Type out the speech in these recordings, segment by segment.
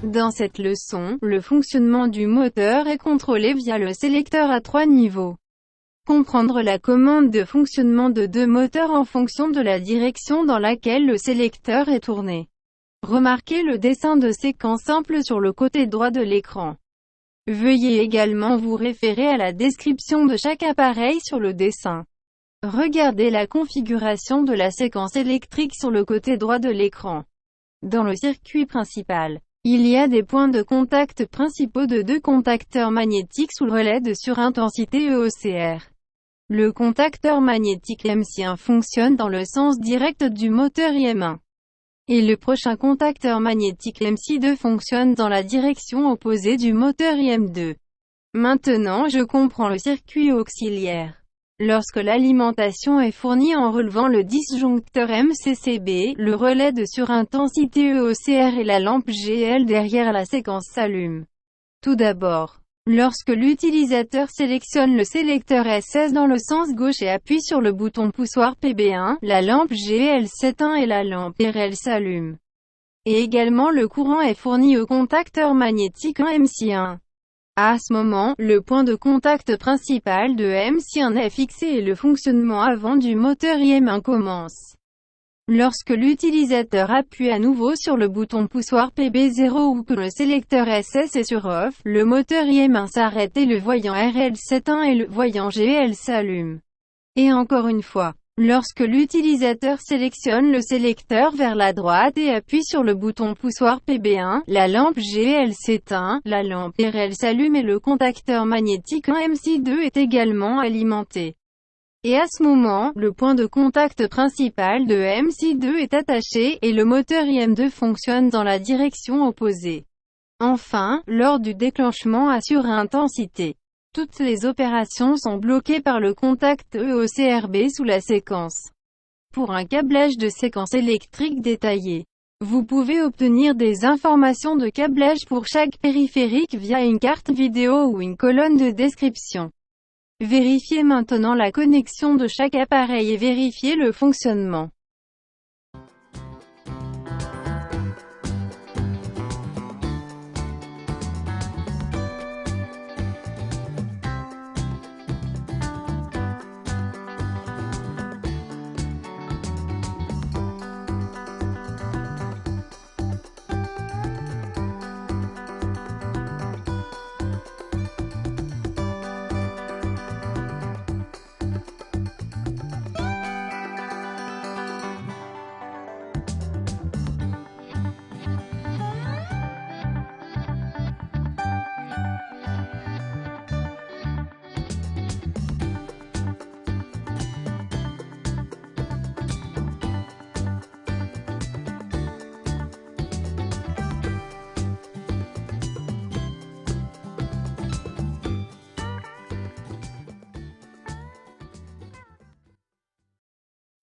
Dans cette leçon, le fonctionnement du moteur est contrôlé via le sélecteur à 3 niveaux. Comprendre la commande de fonctionnement de deux moteurs en fonction de la direction dans laquelle le sélecteur est tourné. Remarquez le dessin de séquence simple sur le côté droit de l'écran. Veuillez également vous référer à la description de chaque appareil sur le dessin. Regardez la configuration de la séquence électrique sur le côté droit de l'écran. Dans le circuit principal, il y a des points de contact principaux de deux contacteurs magnétiques sous le relais de surintensité EOCR. Le contacteur magnétique MC1 fonctionne dans le sens direct du moteur IM1. Et le prochain contacteur magnétique MC2 fonctionne dans la direction opposée du moteur IM2. Maintenant je comprends le circuit auxiliaire. Lorsque l'alimentation est fournie en relevant le disjoncteur MCCB, le relais de surintensité EOCR et la lampe GL derrière la séquence s'allument. Tout d'abord, lorsque l'utilisateur sélectionne le sélecteur SS dans le sens gauche et appuie sur le bouton poussoir PB1, la lampe GL s'éteint et la lampe RL s'allume. Et également le courant est fourni au contacteur magnétique en MC1. À ce moment, le point de contact principal de MC1 est fixé et le fonctionnement avant du moteur IM1 commence. Lorsque l'utilisateur appuie à nouveau sur le bouton poussoir PB0 ou que le sélecteur SS est sur off, le moteur IM1 s'arrête et le voyant RL s'éteint et le voyant GL s'allume. Et encore une fois, lorsque l'utilisateur sélectionne le sélecteur vers la droite et appuie sur le bouton poussoir PB1, la lampe GL s'éteint, la lampe RL s'allume et le contacteur magnétique en MC2 est également alimenté. Et à ce moment, le point de contact principal de MC2 est attaché, et le moteur IM2 fonctionne dans la direction opposée. Enfin, lors du déclenchement à surintensité, toutes les opérations sont bloquées par le contact EOCRB sous la séquence. Pour un câblage de séquence électrique détaillé, vous pouvez obtenir des informations de câblage pour chaque périphérique via une carte vidéo ou une colonne de description. Vérifiez maintenant la connexion de chaque appareil et vérifiez le fonctionnement.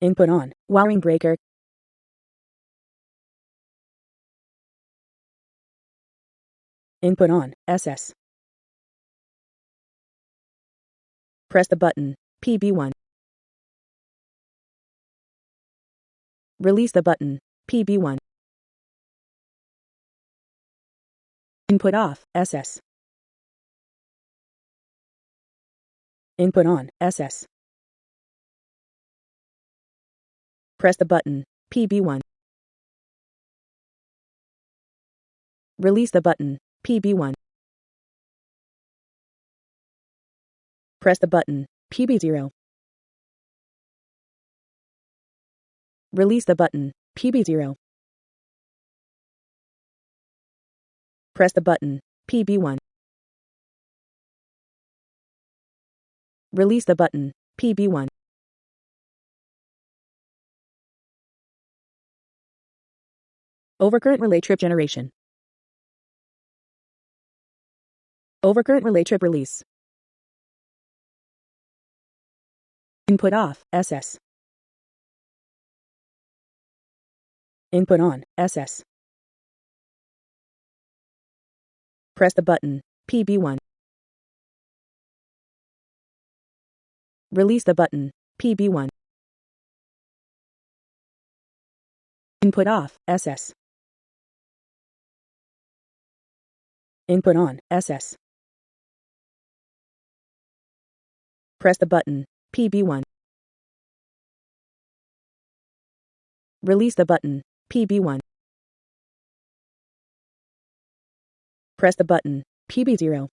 Input on. Wiring breaker. Input on. SS. Press the button. PB1. Release the button. PB1. Input off. SS. Input on. SS. Press the button. PB1. Release the button. PB1. Press the button. PB0. Release the button. PB0. Press the button. PB1. Release the button. PB1. Overcurrent relay trip generation. Overcurrent relay trip release. Input off. SS. Input on. SS. Press the button. PB1. Release the button. PB1. Input off. SS. Input on, SS. Press the button, PB1. Release the button, PB1. Press the button, PB0.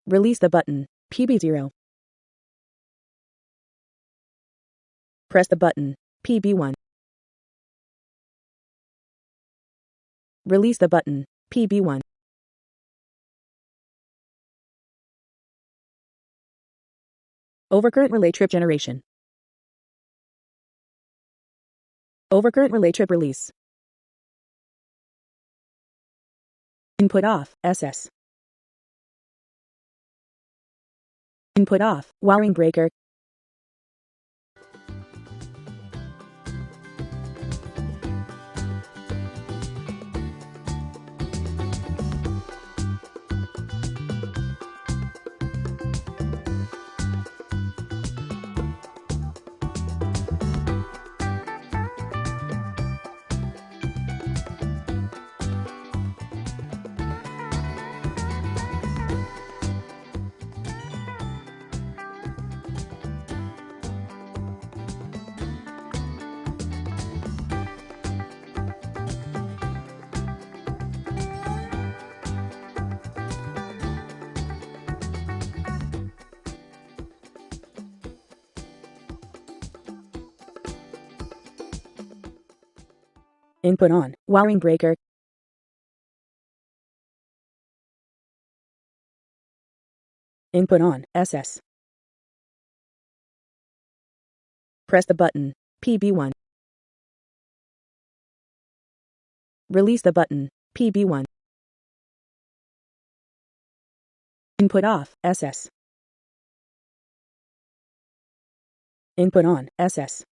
Release the button, PB0. Press the button, PB1. Release the button, PB1. Overcurrent relay trip generation. Overcurrent relay trip release. Input off, SS. Input off, wiring breaker. Input on, wiring breaker. Input on, SS. Press the button, PB1. Release the button, PB1. Input off, SS. Input on, SS.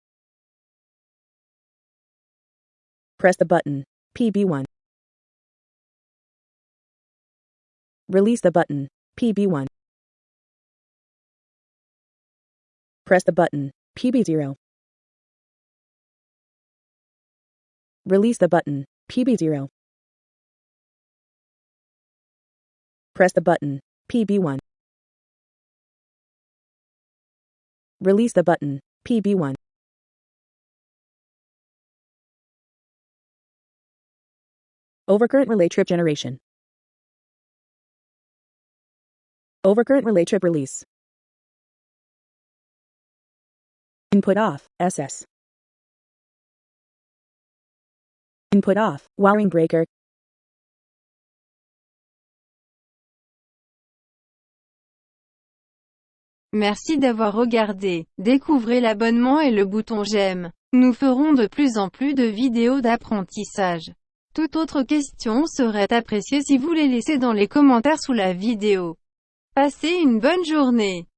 Press the button, PB1. Release the button, PB1. Press the button, PB0. Release the button, PB0. Press the button, PB1. Release the button, PB1. Overcurrent relay trip generation. Overcurrent relay trip release. Input off, SS. Input off, wiring breaker. Merci d'avoir regardé. Découvrez l'abonnement et le bouton j'aime. Nous ferons de plus en plus de vidéos d'apprentissage. Toute autre question serait appréciée si vous les laissez dans les commentaires sous la vidéo. Passez une bonne journée.